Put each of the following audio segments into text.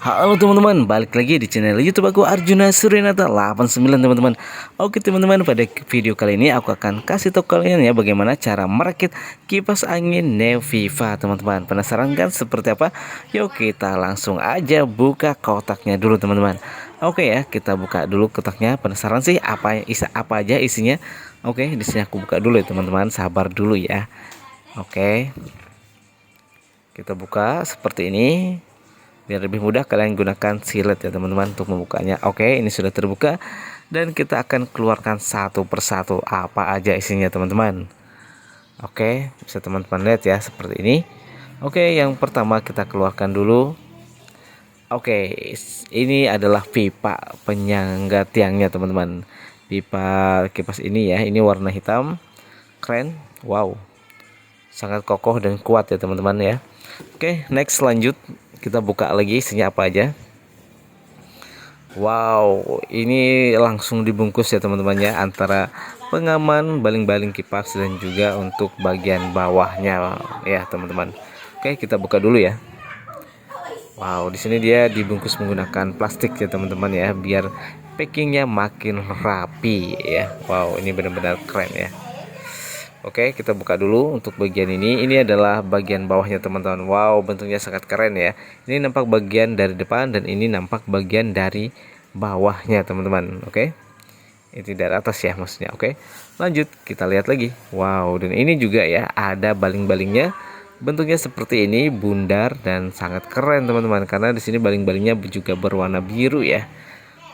Halo teman-teman, balik lagi di channel YouTube aku Arjuna Surinata 89 teman-teman. Oke teman-teman, pada video kali ini aku akan kasih tahu kalian ya bagaimana cara merakit kipas angin Neo Viva teman-teman. Penasaran kan seperti apa? Yuk kita langsung aja buka kotaknya dulu teman-teman. Oke ya, kita buka dulu kotaknya. Penasaran sih apa aja isinya? Oke, di sini aku buka dulu ya teman-teman. Sabar dulu ya. Oke. Kita buka seperti ini. Biar lebih mudah kalian gunakan silet ya teman-teman untuk membukanya. Oke, ini sudah terbuka dan kita akan keluarkan satu persatu apa aja isinya teman-teman. Oke, bisa teman-teman lihat ya seperti ini. Oke, yang pertama kita keluarkan dulu. Oke, ini adalah pipa penyangga tiangnya teman-teman. Pipa kipas ini ya, ini warna hitam, keren. Wow, sangat kokoh dan kuat ya teman-teman ya. Oke, next lanjut. Kita buka lagi isinya apa aja. Wow, ini langsung dibungkus ya teman-teman ya, antara pengaman baling-baling kipas dan juga untuk bagian bawahnya ya teman-teman. Oke, kita buka dulu ya. Wow, di sini dia dibungkus menggunakan plastik ya teman-teman ya, biar packingnya makin rapi ya. Wow, ini benar-benar keren ya. Oke, kita buka dulu untuk bagian ini. Ini adalah bagian bawahnya teman-teman. Wow, bentuknya sangat keren ya. Ini nampak bagian dari depan dan ini nampak bagian dari bawahnya teman-teman. Oke, ini dari atas ya maksudnya. Oke, lanjut kita lihat lagi. Wow, dan ini juga ya ada baling-balingnya. Bentuknya seperti ini, bundar dan sangat keren teman-teman. Karena di sini baling-balingnya juga berwarna biru ya.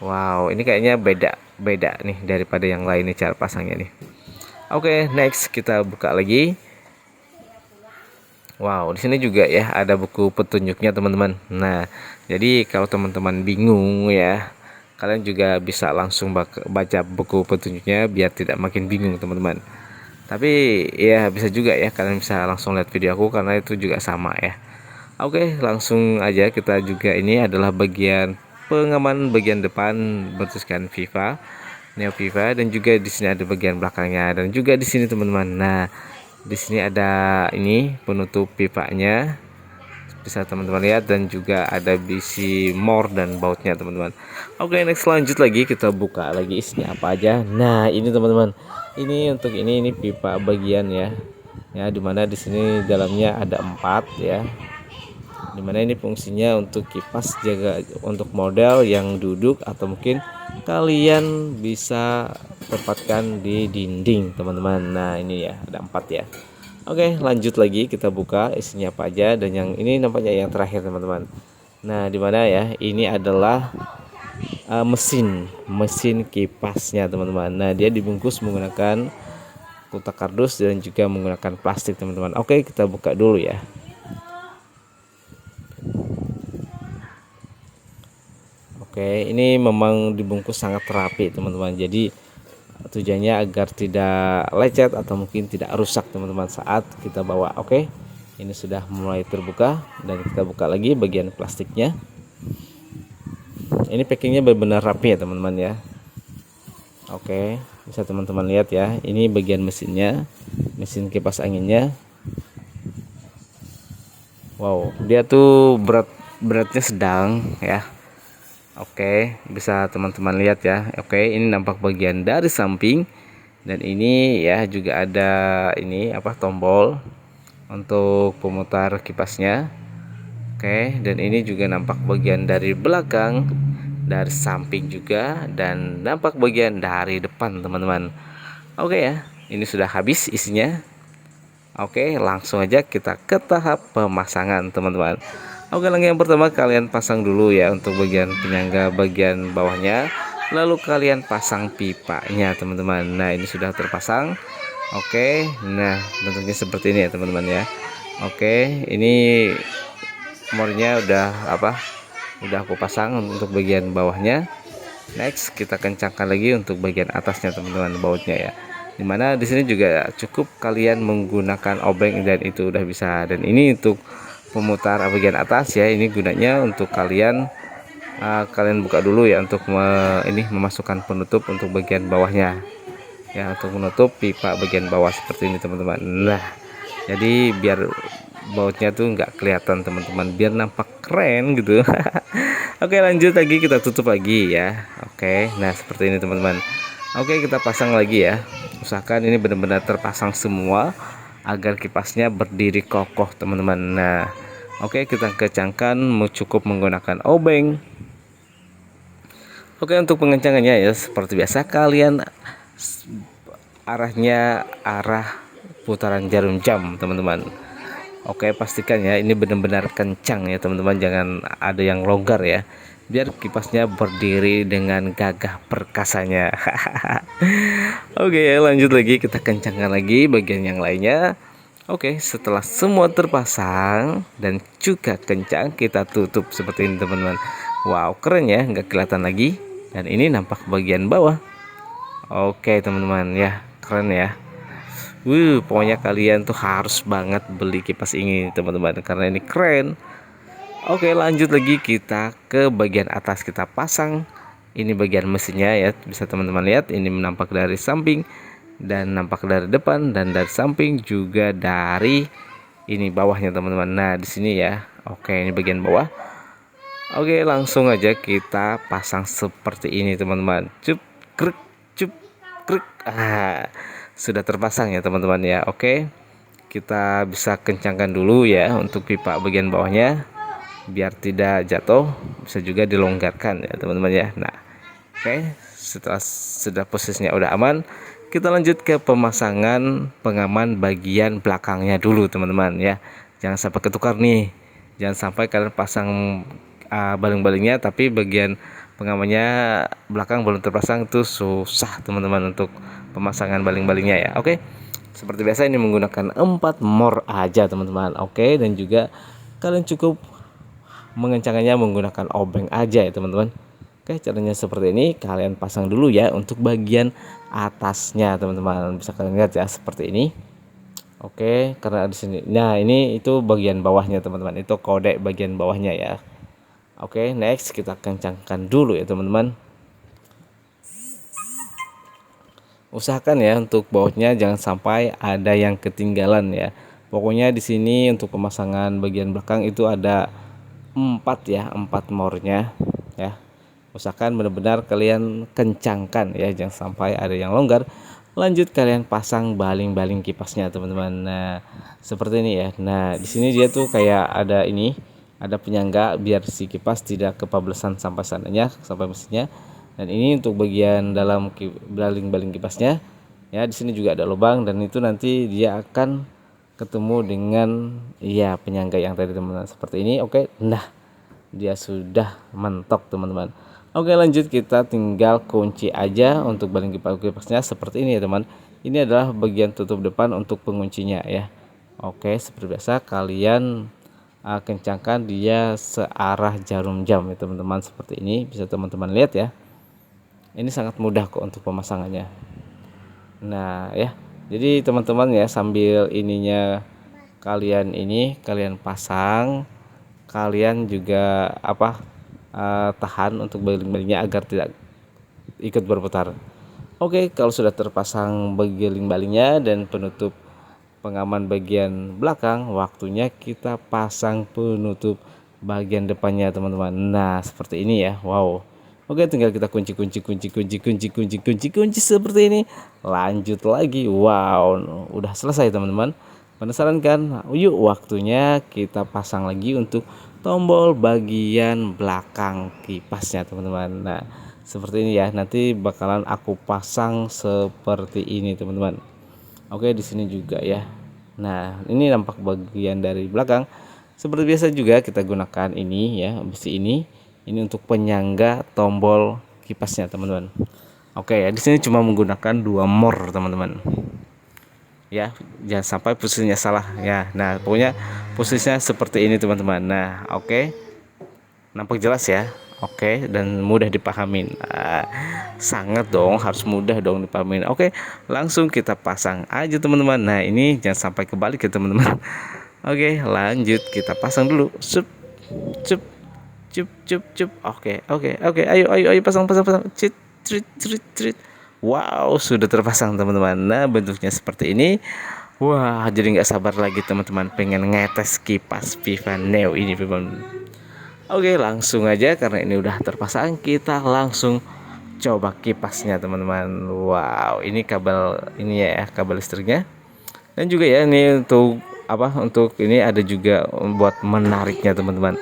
Wow, ini kayaknya beda nih daripada yang lain nih cara pasangnya nih. Oke, next kita buka lagi. Wow, di sini juga ya ada buku petunjuknya teman-teman. Nah, jadi kalau teman-teman bingung ya, kalian juga bisa langsung baca buku petunjuknya biar tidak makin bingung teman-teman. Tapi ya bisa juga ya kalian bisa langsung lihat video aku karena itu juga sama ya. Oke, langsung aja kita juga ini adalah bagian pengaman bagian depan bertuliskan Viva. Neo Viva dan juga di sini ada bagian belakangnya dan juga di sini teman-teman. Nah, di sini ada ini penutup pipanya. Bisa teman-teman lihat dan juga ada bisi mor dan bautnya teman-teman. Oke, next lanjut lagi kita buka lagi isinya apa aja. Nah, ini teman-teman. Ini untuk ini pipa bagian ya. Ya, dimana di sini dalamnya ada 4 ya. Dimana ini fungsinya untuk kipas jaga untuk model yang duduk atau mungkin kalian bisa tempatkan di dinding teman-teman. Nah ini ya ada 4 ya. Oke, lanjut lagi kita buka isinya apa aja dan yang ini nampaknya yang terakhir teman-teman. Nah dimana ya ini adalah mesin kipasnya teman-teman. Nah dia dibungkus menggunakan kotak kardus dan juga menggunakan plastik teman-teman. Oke, kita buka dulu ya. Oke, ini memang dibungkus sangat rapi teman-teman. Jadi tujuannya agar tidak lecet atau mungkin tidak rusak teman-teman saat kita bawa. Oke, ini sudah mulai terbuka dan kita buka lagi bagian plastiknya. Ini packingnya benar-benar rapi ya teman-teman ya. Oke, bisa teman-teman lihat ya. Ini bagian mesinnya, mesin kipas anginnya. Wow, dia tuh beratnya sedang ya. Oke, bisa teman-teman lihat ya. Oke, ini nampak bagian dari samping dan ini ya juga ada ini apa tombol untuk pemutar kipasnya. Oke, dan ini juga nampak bagian dari belakang, dari samping juga dan nampak bagian dari depan teman-teman. Oke ya, ini sudah habis isinya. Oke, langsung aja kita ke tahap pemasangan teman-teman. Oke, langkah yang pertama kalian pasang dulu ya untuk bagian penyangga bagian bawahnya. Lalu kalian pasang pipanya teman-teman. Nah ini sudah terpasang. Oke, nah bentuknya seperti ini ya teman-teman ya. Oke, ini mornya udah aku pasang untuk bagian bawahnya. Next kita kencangkan lagi untuk bagian atasnya teman-teman, bautnya ya. Dimana di sini juga cukup kalian menggunakan obeng dan itu udah bisa. Dan ini untuk pemutar bagian atas ya, ini gunanya untuk kalian buka dulu ya untuk memasukkan penutup untuk bagian bawahnya ya, untuk menutup pipa bagian bawah seperti ini teman-teman. Nah jadi biar bautnya tuh nggak kelihatan teman-teman, biar nampak keren gitu. Oke, lanjut lagi, kita tutup lagi ya. Oke, nah seperti ini teman-teman. Oke, kita pasang lagi ya. Usahakan ini benar-benar terpasang semua agar kipasnya berdiri kokoh teman-teman. Nah, oke, kita kencangkan, cukup menggunakan obeng. Oke, untuk pengencangannya ya seperti biasa, kalian arahnya arah putaran jarum jam teman-teman. Oke, pastikan ya ini benar-benar kencang ya teman-teman, jangan ada yang longgar ya, biar kipasnya berdiri dengan gagah perkasanya. Oke, lanjut lagi, kita kencangkan lagi bagian yang lainnya. Oke, setelah semua terpasang dan juga kencang, kita tutup seperti ini teman-teman. Wow, keren ya, nggak kelihatan lagi. Dan ini nampak bagian bawah. Oke teman-teman ya, keren ya. Pokoknya kalian tuh harus banget beli kipas ini teman-teman, karena ini keren. Oke, lanjut lagi, kita ke bagian atas, kita pasang. Ini bagian mesinnya ya, bisa teman-teman lihat, ini nampak dari samping dan nampak dari depan dan dari samping juga dari ini bawahnya teman-teman. Nah, di sini ya. Oke, ini bagian bawah. Oke, langsung aja kita pasang seperti ini teman-teman. Cup, krek, cup, krek. Sudah terpasang ya teman-teman ya. Oke, kita bisa kencangkan dulu ya untuk pipa bagian bawahnya biar tidak jatuh. Bisa juga dilonggarkan ya teman-teman ya. Nah, oke, setelah sudah posisinya udah aman, kita lanjut ke pemasangan pengaman bagian belakangnya dulu teman-teman ya. Jangan sampai ketukar nih, jangan sampai kalian pasang baling-balingnya tapi bagian pengamannya belakang belum terpasang, itu susah teman-teman untuk pemasangan baling-balingnya ya. Oke, seperti biasa ini menggunakan 4 mor aja teman-teman. Oke, dan juga kalian cukup mengencangannya menggunakan obeng aja ya teman-teman. Oke, caranya seperti ini, kalian pasang dulu ya untuk bagian atasnya teman-teman. Bisa kalian lihat ya seperti ini. Oke, karena di sini. Nah, ini itu bagian bawahnya teman-teman. Itu kode bagian bawahnya ya. Oke, next kita kencangkan dulu ya teman-teman. Usahakan ya untuk bautnya jangan sampai ada yang ketinggalan ya. Pokoknya di sini untuk pemasangan bagian belakang itu ada 4 ya, 4 mornya ya. Usahakan benar-benar kalian kencangkan ya, jangan sampai ada yang longgar. Lanjut kalian pasang baling-baling kipasnya teman-teman. Nah, seperti ini ya. Nah, di sini dia tuh kayak ada ini, ada penyangga biar si kipas tidak kebablasan sampai sananya, sampai mesinnya. Dan ini untuk bagian dalam baling-baling kipasnya ya, di sini juga ada lubang dan itu nanti dia akan ketemu dengan ya penyangga yang tadi teman-teman seperti ini. Oke, nah dia sudah mentok teman-teman. Oke, lanjut, kita tinggal kunci aja untuk baling kipasnya seperti ini ya teman. Ini adalah bagian tutup depan untuk penguncinya ya. Oke, seperti biasa kalian kencangkan dia searah jarum jam ya teman-teman, seperti ini bisa teman-teman lihat ya. Ini sangat mudah kok untuk pemasangannya. Nah ya, jadi teman-teman ya, sambil ininya kalian pasang, kalian juga tahan untuk baling-balingnya agar tidak ikut berputar. Oke, kalau sudah terpasang baling-balingnya dan penutup pengaman bagian belakang, waktunya kita pasang penutup bagian depannya teman-teman. Nah seperti ini ya. Wow. Oke, tinggal kita kunci seperti ini. Lanjut lagi. Wow, udah selesai teman-teman. Penasaran kan? Yuk, waktunya kita pasang lagi untuk tombol bagian belakang kipasnya teman-teman. Nah seperti ini ya, nanti bakalan aku pasang seperti ini teman-teman. Oke, di sini juga ya. Nah, ini nampak bagian dari belakang. Seperti biasa juga kita gunakan ini ya, besi ini. Ini untuk penyangga tombol kipasnya, teman-teman. Oke ya, di sini cuma menggunakan 2 mor, teman-teman. Ya, jangan sampai posisinya salah ya. Nah, pokoknya posisinya seperti ini, teman-teman. Nah, oke. Nampak jelas ya. Oke, dan mudah dipahamin. Sangat dong, harus mudah dong dipahamin. Oke, langsung kita pasang aja teman-teman. Nah, ini jangan sampai kebalik ya teman-teman. Oke, lanjut kita pasang dulu. Sup, cup, cup, cup, cup. Oke. Ayo pasang. Cit, crit. Wow, sudah terpasang teman-teman. Nah, bentuknya seperti ini. Wah, jadi nggak sabar lagi teman-teman pengen ngetes kipas Viva Neo ini, teman. Oke, langsung aja karena ini udah terpasang, kita langsung coba kipasnya teman-teman. Wow, ini kabel ini ya, kabel listriknya. Dan juga ya ini untuk apa? Untuk ini ada juga buat menariknya teman-teman.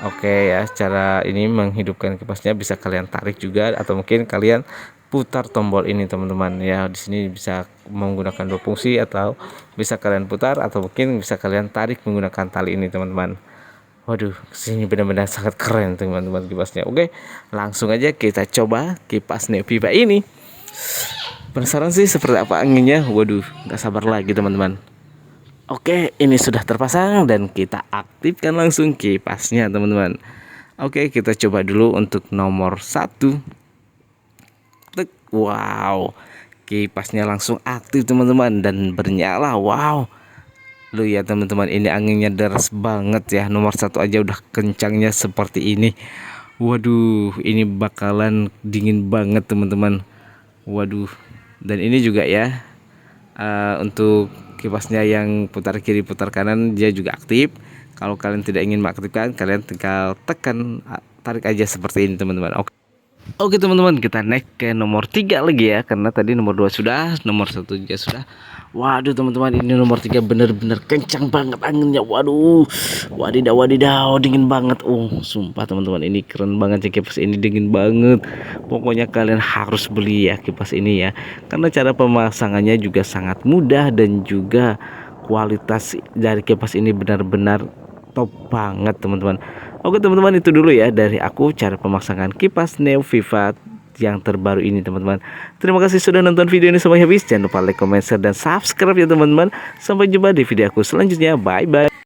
Oke ya, cara ini menghidupkan kipasnya bisa kalian tarik juga atau mungkin kalian putar tombol ini teman-teman ya. Di sini bisa menggunakan dua fungsi atau bisa kalian putar atau mungkin bisa kalian tarik menggunakan tali ini teman-teman. Waduh, sini benar-benar sangat keren teman-teman kipasnya. Oke, langsung aja kita coba kipas Neoviva ini. Penasaran sih seperti apa anginnya? Waduh, nggak sabar lagi teman-teman. Oke, ini sudah terpasang dan kita aktifkan langsung kipasnya teman-teman. Oke, kita coba dulu untuk nomor 1. Wow, kipasnya langsung aktif teman-teman dan bernyala. Wow, lu ya teman-teman, ini anginnya deras banget ya. Nomor 1 aja udah kencangnya seperti ini. Waduh, ini bakalan dingin banget teman-teman. Waduh, dan ini juga ya untuk kipasnya yang putar kiri putar kanan dia juga aktif. Kalau kalian tidak ingin mengaktifkan, kalian tinggal tekan tarik aja seperti ini teman-teman. Oke teman-teman, kita naik ke nomor 3 lagi ya, karena tadi nomor 2 sudah, nomor 1 juga sudah. Waduh teman-teman, ini nomor 3 bener-bener kencang banget anginnya. Waduh, wadidaw wadidaw, dingin banget. Sumpah teman-teman, ini keren banget ya kipas ini, dingin banget. Pokoknya kalian harus beli ya kipas ini ya, karena cara pemasangannya juga sangat mudah dan juga kualitas dari kipas ini benar-benar top banget teman-teman. Oke teman-teman, itu dulu ya dari aku cara pemasangan kipas Neoviva yang terbaru ini teman-teman. Terima kasih sudah nonton video ini sampai habis. Jangan lupa like, comment, share, dan subscribe ya teman-teman. Sampai jumpa di video aku selanjutnya. Bye bye.